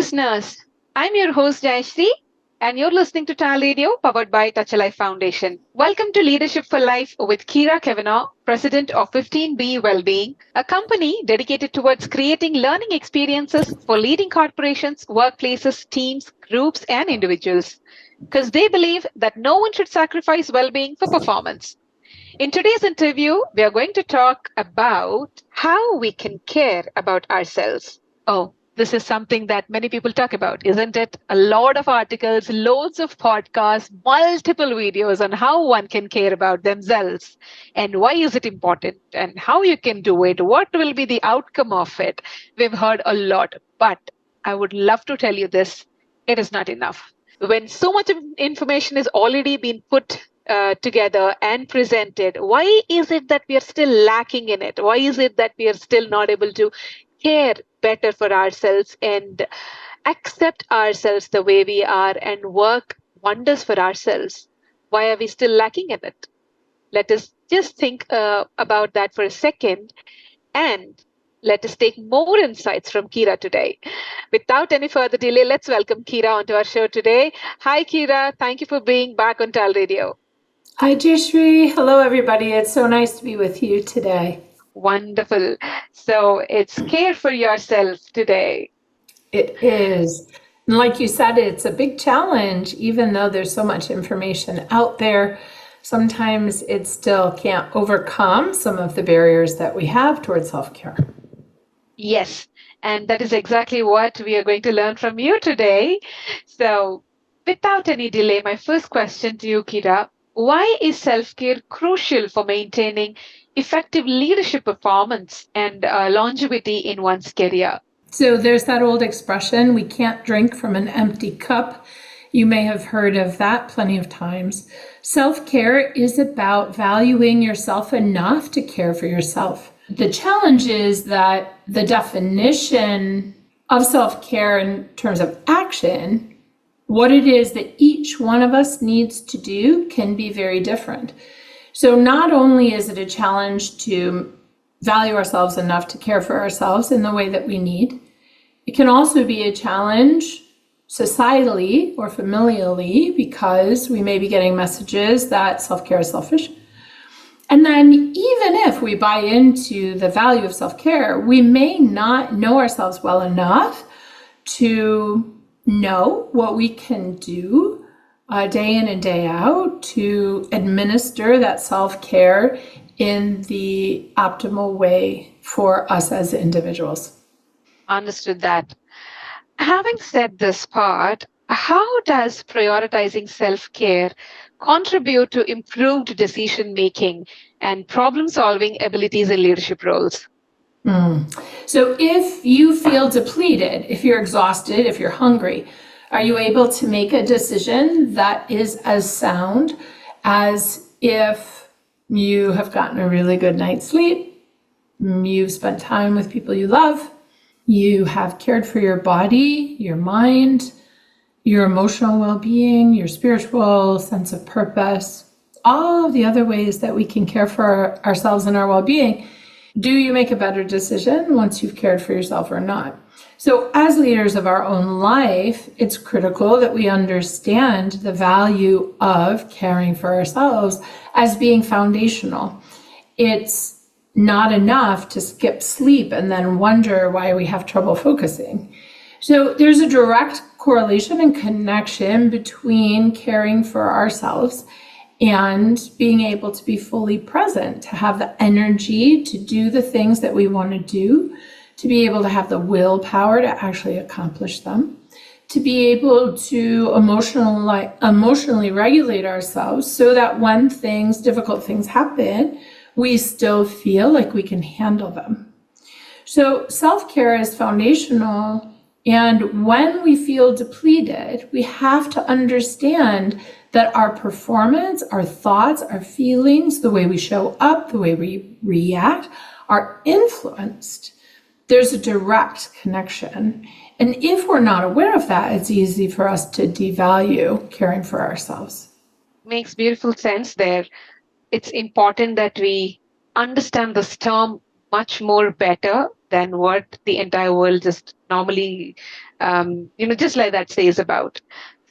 listeners. I'm your host Jayasree, and you're listening to TALRadio, powered by Touch a Life Foundation. Welcome to Leadership for Life with Kyra Cavanaugh, President of 15B Wellbeing, a company dedicated towards creating learning experiences for leading corporations, workplaces, teams, groups, and individuals. Because they believe that no one should sacrifice well-being for performance. In today's interview, we are going to talk about how we can care about ourselves. Oh, this is something that many people talk about, isn't it? A lot of articles, loads of podcasts, multiple videos on how one can care about themselves and why is it important and how you can do it, what will be the outcome of it. We've heard a lot, but I would love to tell you this, it is not enough. When so much information is already been put together and presented, why is it that we are still lacking in it? Why is it that we are still not able to care better for ourselves and accept ourselves the way we are and work wonders for ourselves? Why are we still lacking in it? Let us just think about that for a second and let us take more insights from Kyra today. Without any further delay, let's welcome Kyra onto our show today. Hi, Kyra. Thank you for being back on TALRadio. Hi, Jayasree. Hello, everybody. It's so nice to be with you today. Wonderful. So it's care for yourself today. It is. And like you said, it's a big challenge, even though there's so much information out there. Sometimes it still can't overcome some of the barriers that we have towards self-care. Yes, and that is exactly what we are going to learn from you today. So without any delay, my first question to you, Kyra, why is self-care crucial for maintaining effective leadership performance and longevity in one's career? So there's that old expression, we can't drink from an empty cup. You may have heard of that plenty of times. Self-care is about valuing yourself enough to care for yourself. The challenge is that the definition of self-care in terms of action, what it is that each one of us needs to do, can be very different. So not only is it a challenge to value ourselves enough to care for ourselves in the way that we need, it can also be a challenge societally or familially because we may be getting messages that self-care is selfish. And then even if we buy into the value of self-care, we may not know ourselves well enough to know what we can do day in and day out to administer that self-care in the optimal way for us as individuals. Understood that. Having said this part, how does prioritizing self-care contribute to improved decision-making and problem-solving abilities in leadership roles? So if you feel depleted, if you're exhausted, if you're hungry, are you able to make a decision that is as sound as if you have gotten a really good night's sleep, you've spent time with people you love, you have cared for your body, your mind, your emotional well-being, your spiritual sense of purpose, all of the other ways that we can care for ourselves and our well-being? Do you make a better decision once you've cared for yourself or not? So as leaders of our own life, it's critical that we understand the value of caring for ourselves as being foundational. It's not enough to skip sleep and then wonder why we have trouble focusing. So there's a direct correlation and connection between caring for ourselves and being able to be fully present, to have the energy to do the things that we want to do, to be able to have the willpower to actually accomplish them, to be able to emotionally regulate ourselves so that when difficult things happen, we still feel like we can handle them. So self-care is foundational. And when we feel depleted, we have to understand that our performance, our thoughts, our feelings, the way we show up, the way we react, are influenced. There's a direct connection. And if we're not aware of that, it's easy for us to devalue caring for ourselves. Makes beautiful sense there. It's important that we understand this term much more better than what the entire world just normally, just like that says about.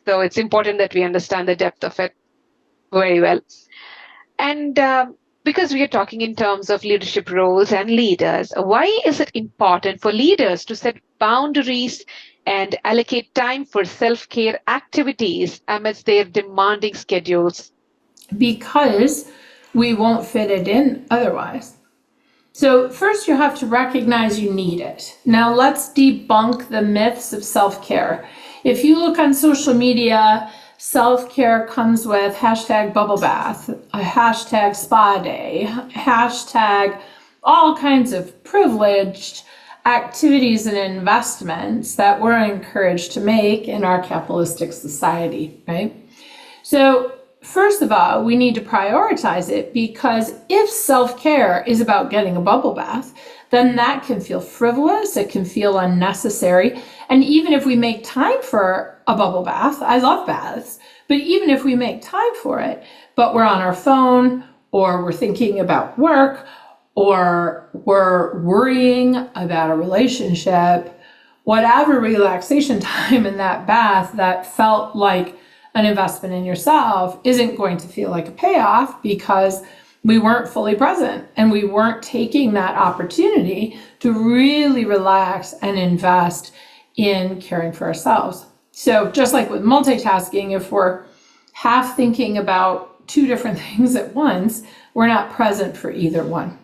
So it's important that we understand the depth of it very well. And because we are talking in terms of leadership roles and leaders, why is it important for leaders to set boundaries and allocate time for self care activities amidst their demanding schedules? Because we won't fit it in otherwise. So first you have to recognize you need it. Now let's debunk the myths of self-care. If you look on social media, self-care comes with hashtag bubble bath, a hashtag spa day, hashtag all kinds of privileged activities and investments that we're encouraged to make in our capitalistic society, right? So first of all, we need to prioritize it, because if self-care is about getting a bubble bath, then that can feel frivolous, it can feel unnecessary. And even if we make time for a bubble bath, I love baths, but even if we make time for it, but we're on our phone, or we're thinking about work, or we're worrying about a relationship, whatever relaxation time in that bath that felt like an investment in yourself isn't going to feel like a payoff, because we weren't fully present and we weren't taking that opportunity to really relax and invest in caring for ourselves. So just like with multitasking, if we're half thinking about two different things at once, we're not present for either one.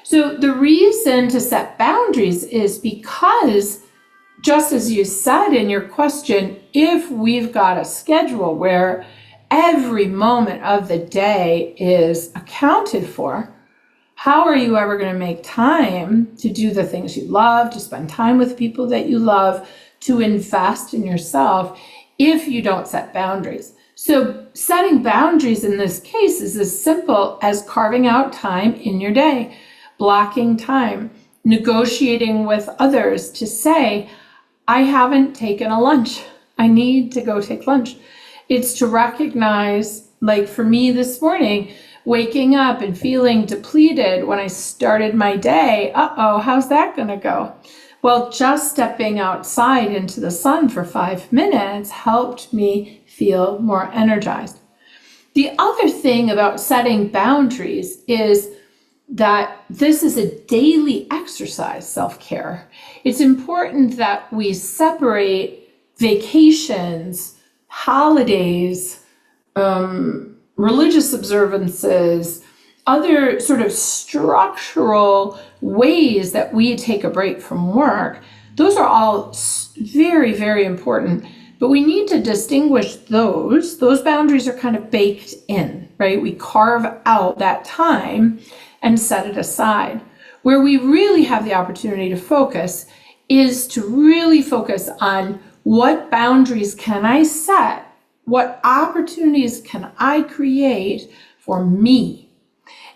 So the reason to set boundaries is because, just as you said in your question, if we've got a schedule where every moment of the day is accounted for, how are you ever going to make time to do the things you love, to spend time with people that you love, to invest in yourself, if you don't set boundaries? So setting boundaries in this case is as simple as carving out time in your day, blocking time, negotiating with others to say, I haven't taken a lunch. I need to go take lunch. It's to recognize, like for me this morning, waking up and feeling depleted when I started my day. How's that going to go? Well, just stepping outside into the sun for 5 minutes helped me feel more energized. The other thing about setting boundaries is that this is a daily exercise, self-care. It's important that we separate vacations, holidays, religious observances, other sort of structural ways that we take a break from work. Those are all very, very important, but we need to distinguish those. Those boundaries are kind of baked in, right? We carve out that time and set it aside. Where we really have the opportunity to focus is to really focus on what boundaries can I set, what opportunities can I create for me,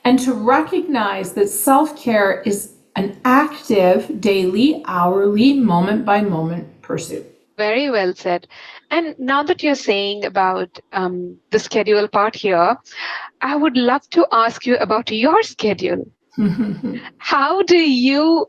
and to recognize that self-care is an active, daily, hourly, moment-by-moment pursuit. Very well said. And now that you're saying about the schedule part here, I would love to ask you about your schedule. How do you,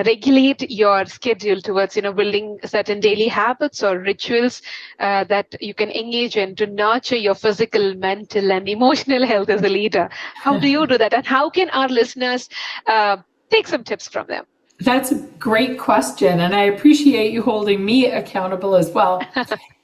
regulate your schedule towards, building certain daily habits or rituals that you can engage in to nurture your physical, mental, and emotional health as a leader? How do you do that? And how can our listeners take some tips from them? That's a great question, and I appreciate you holding me accountable as well.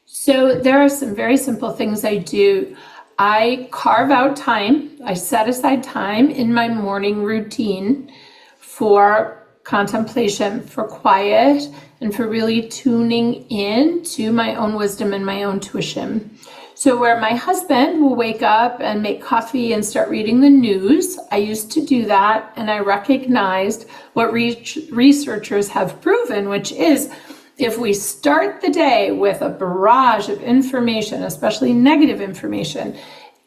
So there are some very simple things I do. I carve out time. I set aside time in my morning routine for contemplation, for quiet, and for really tuning in to my own wisdom and my own tuition. So where my husband will wake up and make coffee and start reading the news, I used to do that, and I recognized what researchers have proven, which is if we start the day with a barrage of information, especially negative information,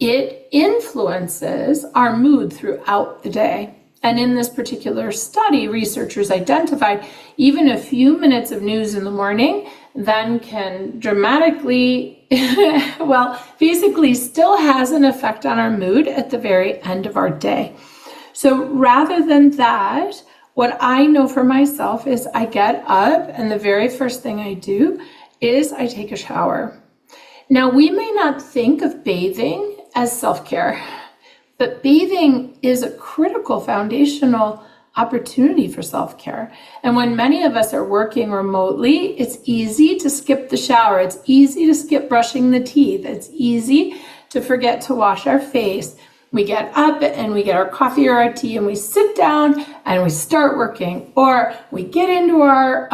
it influences our mood throughout the day. And in this particular study, researchers identified even a few minutes of news in the morning then can dramatically, basically still has an effect on our mood at the very end of our day. So rather than that, what I know for myself is I get up and the very first thing I do is I take a shower. Now, we may not think of bathing as self-care, but bathing is a critical foundational opportunity for self-care. And when many of us are working remotely, it's easy to skip the shower. It's easy to skip brushing the teeth. It's easy to forget to wash our face. We get up and we get our coffee or our tea and we sit down and we start working, or we get into our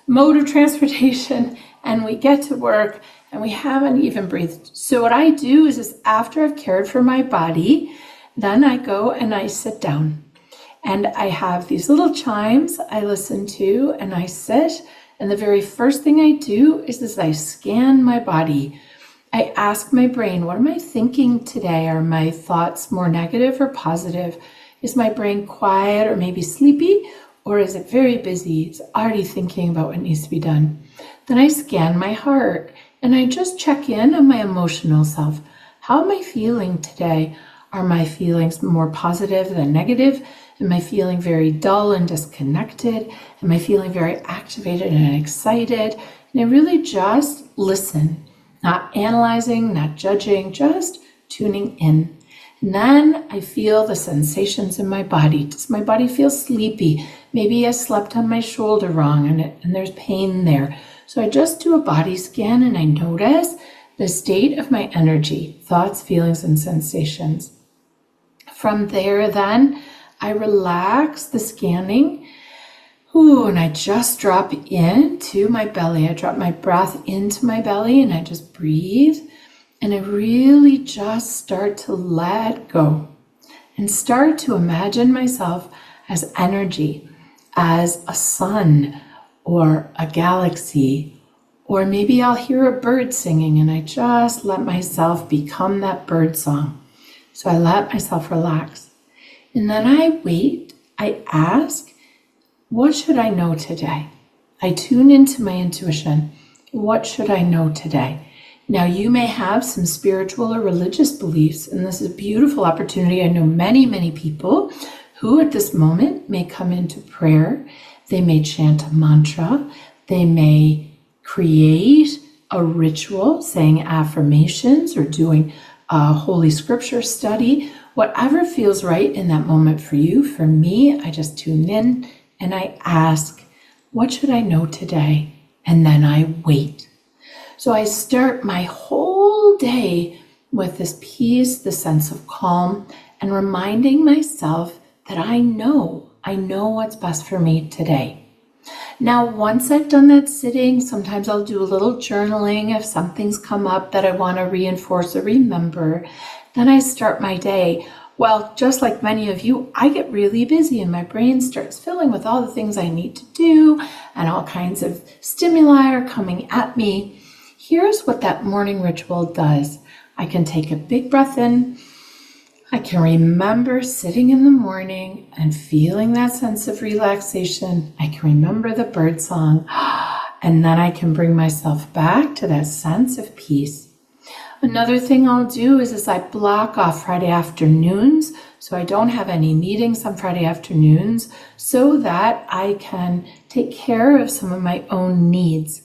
mode of transportation and we get to work and we haven't even breathed. So what I do is after I've cared for my body, then I go and I sit down. And I have these little chimes I listen to and I sit. And the very first thing I do is I scan my body. I ask my brain, what am I thinking today? Are my thoughts more negative or positive? Is my brain quiet or maybe sleepy? Or is it very busy? It's already thinking about what needs to be done. Then I scan my heart and I just check in on my emotional self. How am I feeling today? Are my feelings more positive than negative? Am I feeling very dull and disconnected? Am I feeling very activated and excited? And I really just listen, not analyzing, not judging, just tuning in. And then I feel the sensations in my body. Does my body feel sleepy? Maybe I slept on my shoulder wrong and there's pain there. So I just do a body scan and I notice the state of my energy, thoughts, feelings, and sensations. From there, then I relax the scanning. And I just drop into my belly. I drop my breath into my belly and I just breathe. And I really just start to let go and start to imagine myself as energy, as a sun or a galaxy, or maybe I'll hear a bird singing and I just let myself become that bird song. So I let myself relax. And then I wait, I ask, what should I know today? I tune into my intuition. What should I know today? Now, you may have some spiritual or religious beliefs, and this is a beautiful opportunity. I know many, many people who at this moment may come into prayer. They may chant a mantra. They may create a ritual, saying affirmations or doing a Holy Scripture study. Whatever feels right in that moment for you. For me, I just tune in and I ask, what should I know today? And then I wait. So I start my whole day with this peace, the sense of calm, and reminding myself that I know what's best for me today. Now, once I've done that sitting, sometimes I'll do a little journaling if something's come up that I want to reinforce or remember. Then I start my day. Well, just like many of you, I get really busy and my brain starts filling with all the things I need to do and all kinds of stimuli are coming at me. Here's what that morning ritual does. I can take a big breath in. I can remember sitting in the morning and feeling that sense of relaxation. I can remember the bird song, and then I can bring myself back to that sense of peace. Another thing I'll do is I block off Friday afternoons, so I don't have any meetings on Friday afternoons, so that I can take care of some of my own needs.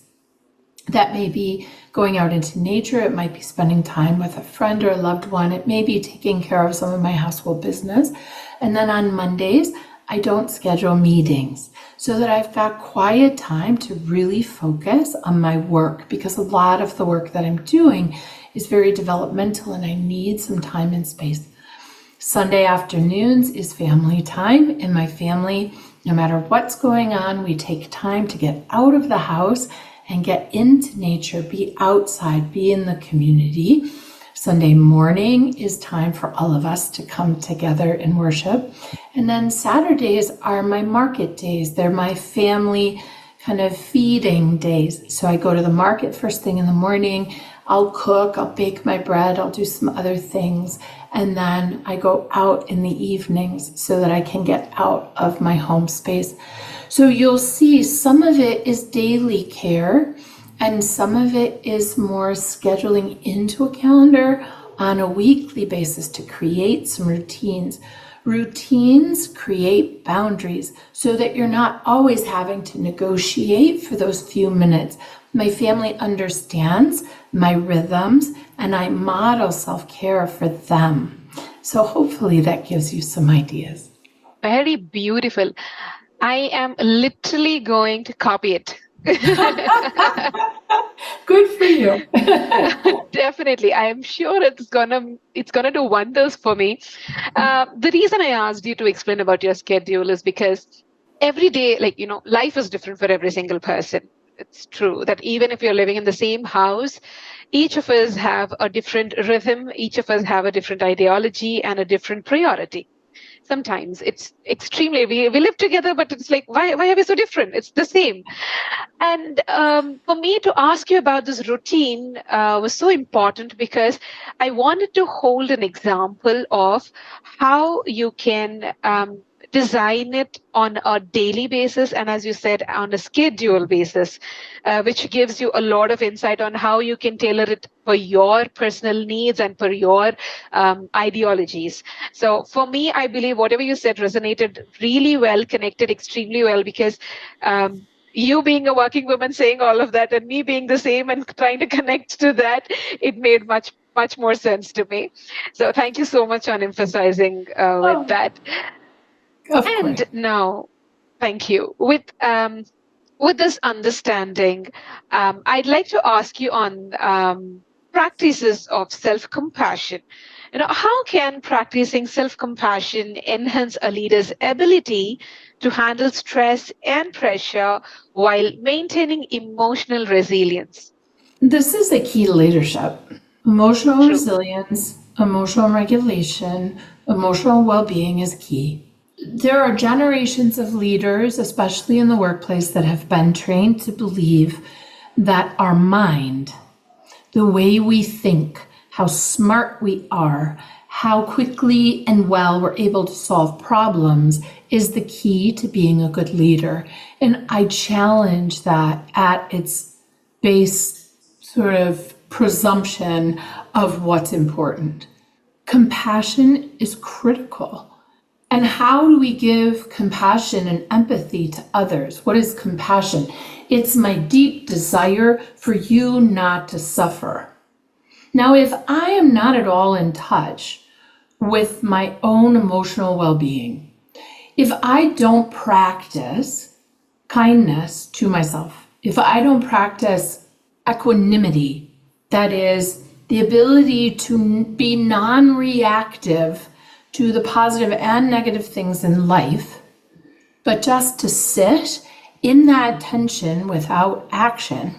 That may be going out into nature. It might be spending time with a friend or a loved one. It may be taking care of some of my household business. And then on Mondays, I don't schedule meetings so that I've got quiet time to really focus on my work, because a lot of the work that I'm doing is very developmental and I need some time and space. Sunday afternoons is family time. In my family, no matter what's going on, we take time to get out of the house and get into nature, be outside, be in the community. Sunday morning is time for all of us to come together and worship. And then Saturdays are my market days. They're my family kind of feeding days. So I go to the market first thing in the morning. I'll cook, I'll bake my bread, I'll do some other things. And then I go out in the evenings so that I can get out of my home space. So you'll see some of it is daily care and some of it is more scheduling into a calendar on a weekly basis to create some routines. Routines create boundaries so that you're not always having to negotiate for those few minutes. My family understands my rhythms, and I model self-care for them. So hopefully that gives you some ideas. Very beautiful. I am literally going to copy it. Good for you. Definitely. I am sure it's gonna do wonders for me. The reason I asked you to explain about your schedule is because every day, like, life is different for every single person. It's true that even if you're living in the same house, each of us have a different rhythm, each of us have a different ideology and a different priority. Sometimes it's extremely, we live together, but it's like, why are we so different? It's the same. And for me to ask you about this routine was so important because I wanted to hold an example of how you can design it on a daily basis and, as you said, on a schedule basis, which gives you a lot of insight on how you can tailor it for your personal needs and for your ideologies. So for me, I believe whatever you said resonated really well, connected extremely well, because you being a working woman saying all of that and me being the same and trying to connect to that, it made much more sense to me. So thank you so much on emphasizing with Oh, that. of course. And now, thank you. With this understanding, I'd like to ask you on practices of self-compassion. How can practicing self-compassion enhance a leader's ability to handle stress and pressure while maintaining emotional resilience? This is the key to leadership. Emotional True. resilience, emotional regulation, emotional well-being is key. There are generations of leaders, especially in the workplace, that have been trained to believe that our mind, the way we think, how smart we are, how quickly and well we're able to solve problems is the key to being a good leader. And I challenge that at its base sort of presumption of what's important. Compassion is critical. And how do we give compassion and empathy to others? What is compassion? It's my deep desire for you not to suffer. Now, if I am not at all in touch with my own emotional well-being, if I don't practice kindness to myself, if I don't practice equanimity, that is the ability to be non-reactive to the positive and negative things in life, but just to sit in that tension without action.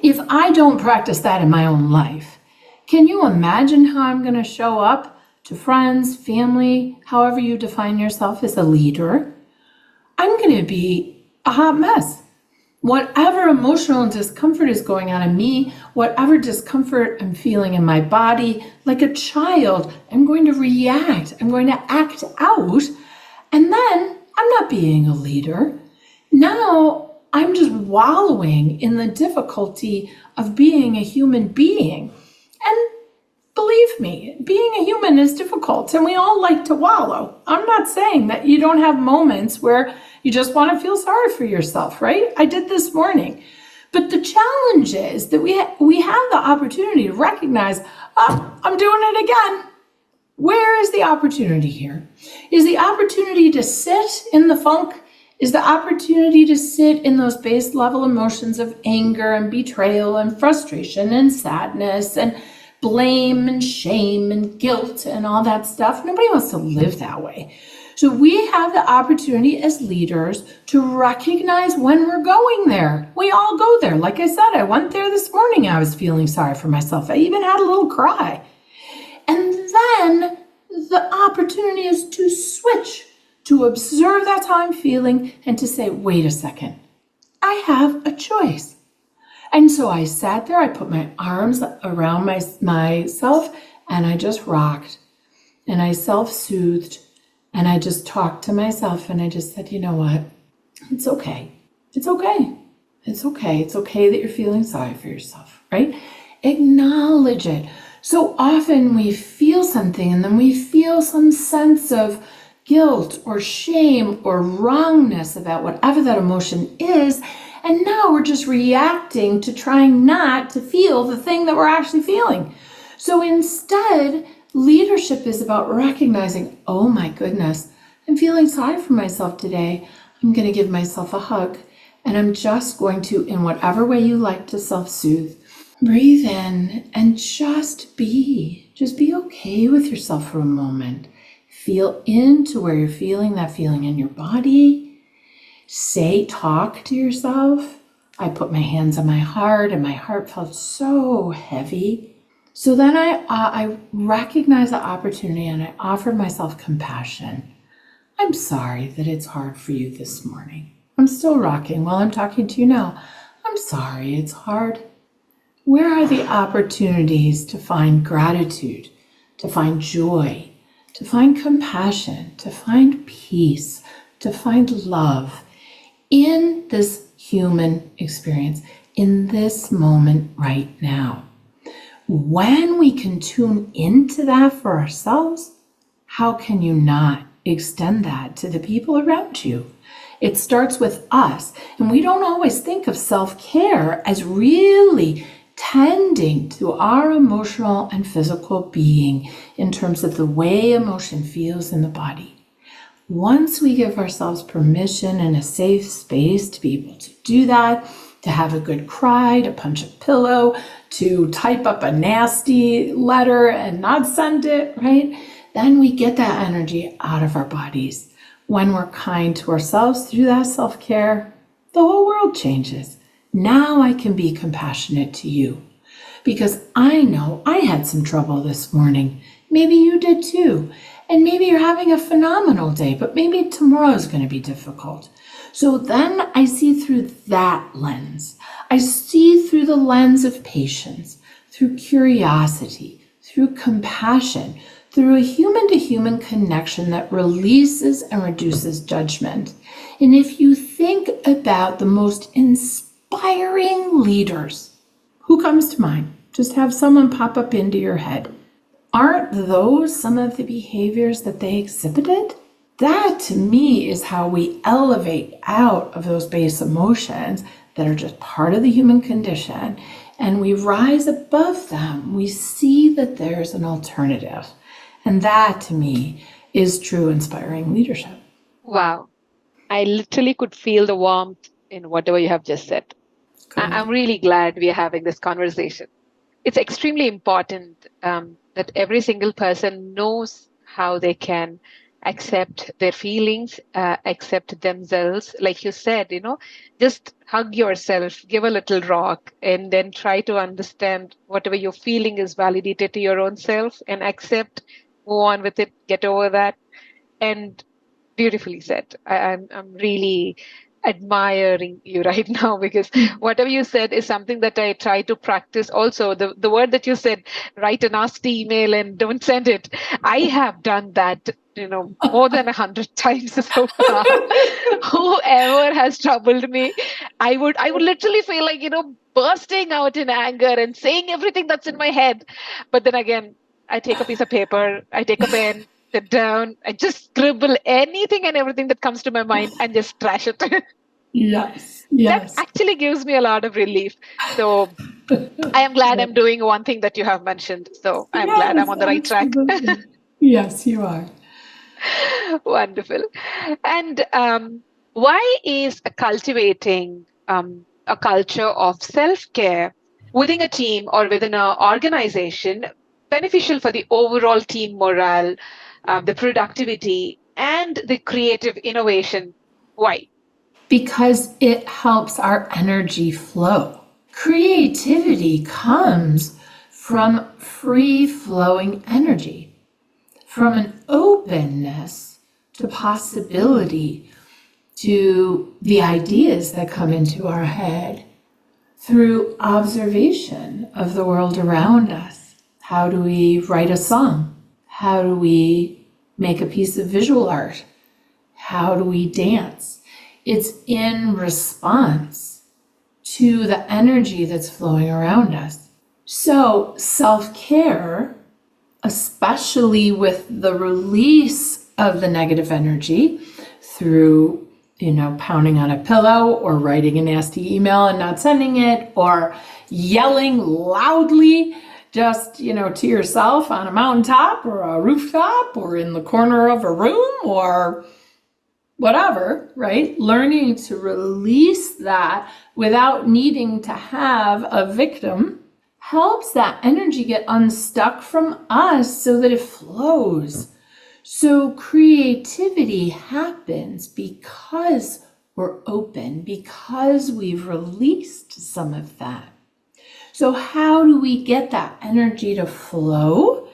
If I don't practice that in my own life, can you imagine how I'm going to show up to friends, family, however you define yourself as a leader? I'm going to be a hot mess. Whatever emotional discomfort is going on in me, whatever discomfort I'm feeling in my body, like a child, I'm going to react. I'm going to act out. And then I'm not being a leader. Now I'm just wallowing in the difficulty of being a human being. And believe me, being a human is difficult and we all like to wallow. I'm not saying that you don't have moments where you just want to feel sorry for yourself, right? I did this morning. But the challenge is that we have the opportunity to recognize, oh, I'm doing it again. Where is the opportunity here? Is the opportunity to sit in the funk? Is the opportunity to sit in those base level emotions of anger and betrayal and frustration and sadness and blame and shame and guilt and all that stuff? Nobody wants to live that way. So we have the opportunity as leaders to recognize when we're going there. We all go there. Like I said, I went there this morning. I was feeling sorry for myself. I even had a little cry. And then the opportunity is to switch, to observe that's how I'm feeling and to say, wait a second, I have a choice. And so I sat there, I put my arms around myself and I just rocked and I self-soothed and I just talked to myself and I just said, you know what? It's okay. It's okay. It's okay. It's okay that you're feeling sorry for yourself, right? Acknowledge it. So often we feel something and then we feel some sense of guilt or shame or wrongness about whatever that emotion is. And now we're just reacting to trying not to feel the thing that we're actually feeling. So instead, leadership is about recognizing, oh my goodness, I'm feeling sorry for myself today. I'm going to give myself a hug. And I'm just going to, in whatever way you like to self-soothe, breathe in and just be. Just be okay with yourself for a moment. Feel into where you're feeling that feeling in your body. Talk to yourself. I put my hands on my heart and my heart felt so heavy. So then I recognize the opportunity and I offered myself compassion. I'm sorry that it's hard for you this morning. I'm still rocking while I'm talking to you now. I'm sorry it's hard. Where are the opportunities to find gratitude, to find joy, to find compassion, to find peace, to find love in this human experience, in this moment right now? When we can tune into that for ourselves, how can you not extend that to the people around you? It starts with us, and we don't always think of self-care as really tending to our emotional and physical being in terms of the way emotion feels in the body. Once we give ourselves permission and a safe space to be able to do that, to have a good cry, to punch a pillow, to type up a nasty letter and not send it, right? Then we get that energy out of our bodies. When we're kind to ourselves through that self-care, the whole world changes. Now I can be compassionate to you because I know I had some trouble this morning. Maybe you did too. And maybe you're having a phenomenal day, but maybe tomorrow is going to be difficult. So then I see through that lens. I see through the lens of patience, through curiosity, through compassion, through a human-to-human connection that releases and reduces judgment. And if you think about the most inspiring leaders, who comes to mind? Just have someone pop up into your head. Aren't those some of the behaviors that they exhibited? That, to me, is how we elevate out of those base emotions that are just part of the human condition, and we rise above them. We see that there's an alternative. And that, to me, is true inspiring leadership. Wow. I literally could feel the warmth in whatever you have just said. I'm really glad we are having this conversation. It's extremely important that every single person knows how they can accept their feelings, accept themselves. Like you said, just hug yourself, give a little rock, and then try to understand whatever you're feeling is validated to your own self and accept, move on with it, get over that. And beautifully said. I'm really admiring you right now because whatever you said is something that I try to practice also. The word that you said, write a nasty email and don't send it. I have done that, more than 100 times so far. Whoever has troubled me, I would literally feel like, bursting out in anger and saying everything that's in my head. But then again, I take a piece of paper, I take a pen, sit down, I just scribble anything and everything that comes to my mind and just trash it. Yes. That actually gives me a lot of relief. So I am glad I'm doing one thing that you have mentioned. So I'm glad I'm on the right track. Yes, you are. Wonderful. And why is cultivating a culture of self-care within a team or within an organization beneficial for the overall team morale, the productivity, and the creative innovation? Why? Because it helps our energy flow. Creativity comes from free-flowing energy, from an openness to possibility, to the ideas that come into our head through observation of the world around us. How do we write a song? How do we make a piece of visual art? How do we dance? It's in response to the energy that's flowing around us. So self-care, especially with the release of the negative energy through, pounding on a pillow or writing a nasty email and not sending it, or yelling loudly just, to yourself on a mountaintop or a rooftop or in the corner of a room or whatever, right? Learning to release that without needing to have a victim helps that energy get unstuck from us so that it flows. So creativity happens because we're open, because we've released some of that. So how do we get that energy to flow?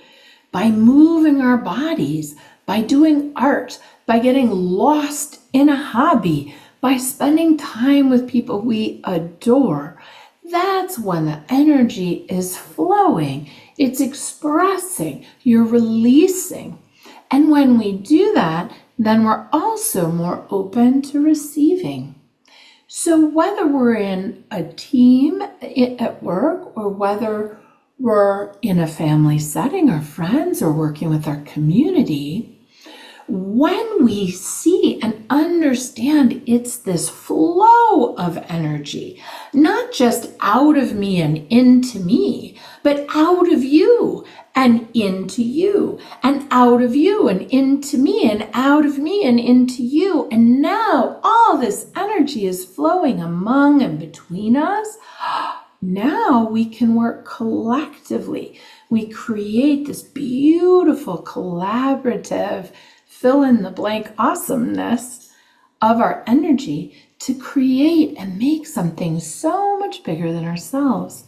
By moving our bodies, by doing art, by getting lost in a hobby, by spending time with people we adore. That's when the energy is flowing. It's expressing, you're releasing. And when we do that, then we're also more open to receiving. So whether we're in a team at work, or whether we're in a family setting or friends or working with our community, when we see and understand it's this flow of energy, not just out of me and into me, but out of you and into you, and out of you and into me, and out of me and into you. And now all this energy is flowing among and between us. Now we can work collectively. We create this beautiful collaborative fill in the blank awesomeness of our energy to create and make something so much bigger than ourselves.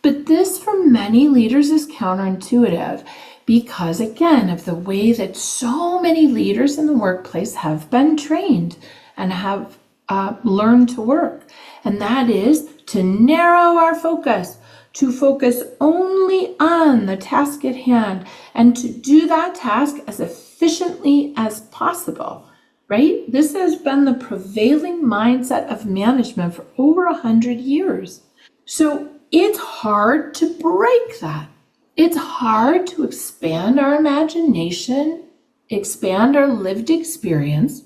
But this for many leaders is counterintuitive because, again, of the way that so many leaders in the workplace have been trained and have learned to work. And that is to narrow our focus, to focus only on the task at hand, and to do that task as efficiently as possible, right? This has been the prevailing mindset of management for over 100 years. So it's hard to break that. It's hard to expand our imagination, expand our lived experience,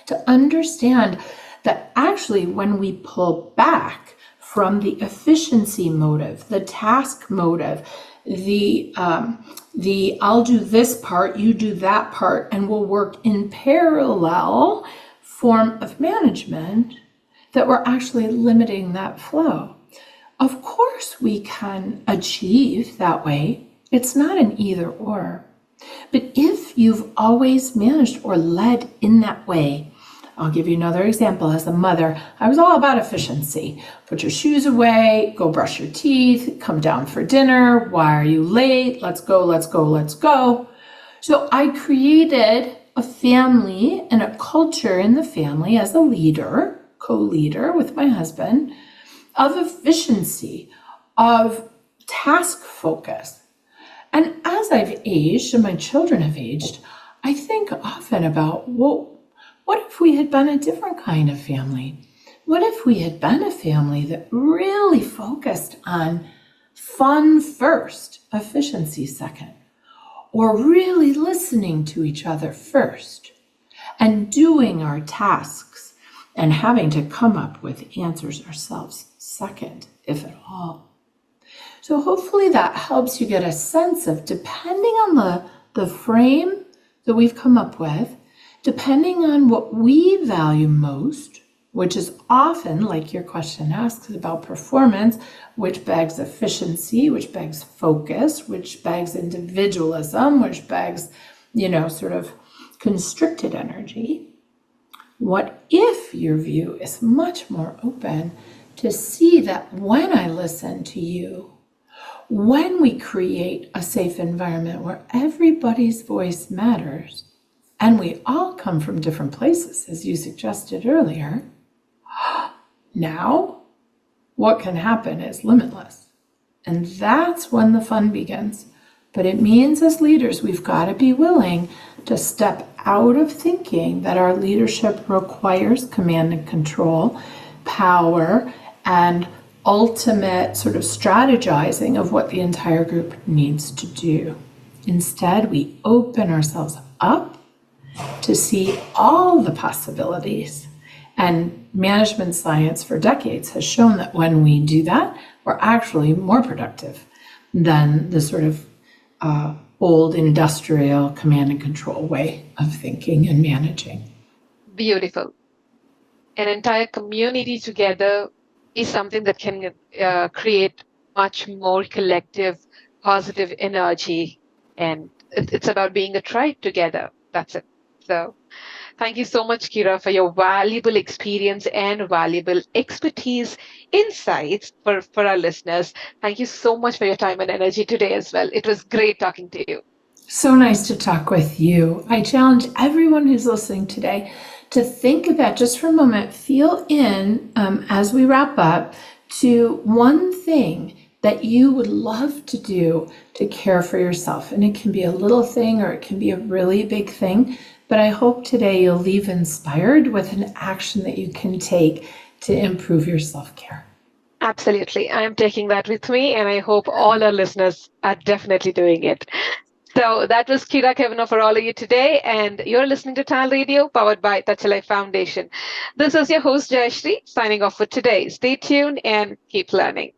to understand that actually when we pull back from the efficiency motive, the task motive, the I'll do this part, you do that part, and we'll work in parallel form of management, that we're actually limiting that flow. Of course we can achieve that way. It's not an either or. But if you've always managed or led in that way, I'll give you another example. As a mother, I was all about efficiency. Put your shoes away, go brush your teeth, come down for dinner. Why are you late? Let's go, let's go, let's go. So I created a family and a culture in the family as a leader, co-leader with my husband, of efficiency, of task focus. And as I've aged and my children have aged, I think often about, well, what if we had been a different kind of family? What if we had been a family that really focused on fun first, efficiency second, or really listening to each other first and doing our tasks and having to come up with answers ourselves second, if at all. So hopefully that helps you get a sense of, depending on the frame that we've come up with, depending on what we value most, which is often, like your question asks, about performance, which begs efficiency, which begs focus, which begs individualism, which begs, sort of constricted energy. What if your view is much more open to see that when I listen to you, when we create a safe environment where everybody's voice matters, and we all come from different places, as you suggested earlier, now what can happen is limitless. And that's when the fun begins. But it means as leaders, we've got to be willing to step out of thinking that our leadership requires command and control, power, and ultimate sort of strategizing of what the entire group needs to do. Instead, we open ourselves up to see all the possibilities. And management science for decades has shown that when we do that, we're actually more productive than the sort of old industrial command and control way of thinking and managing. Beautiful. An entire community together is something that can create much more collective, positive energy. And it's about being a tribe together. That's it. So thank you so much, Kyra, for your valuable experience and valuable expertise, insights for our listeners. Thank you so much for your time and energy today as well. It was great talking to you. So nice to talk with you. I challenge everyone who's listening today to think about, just for a moment, feel in, as we wrap up, to one thing that you would love to do to care for yourself. And it can be a little thing or it can be a really big thing. But I hope today you'll leave inspired with an action that you can take to improve your self-care. Absolutely. I am taking that with me, and I hope all our listeners are definitely doing it. So that was Kyra Cavanaugh for all of you today, and you're listening to TALRadio, powered by Touch a Life Foundation. This is your host, Jayasree, signing off for today. Stay tuned and keep learning.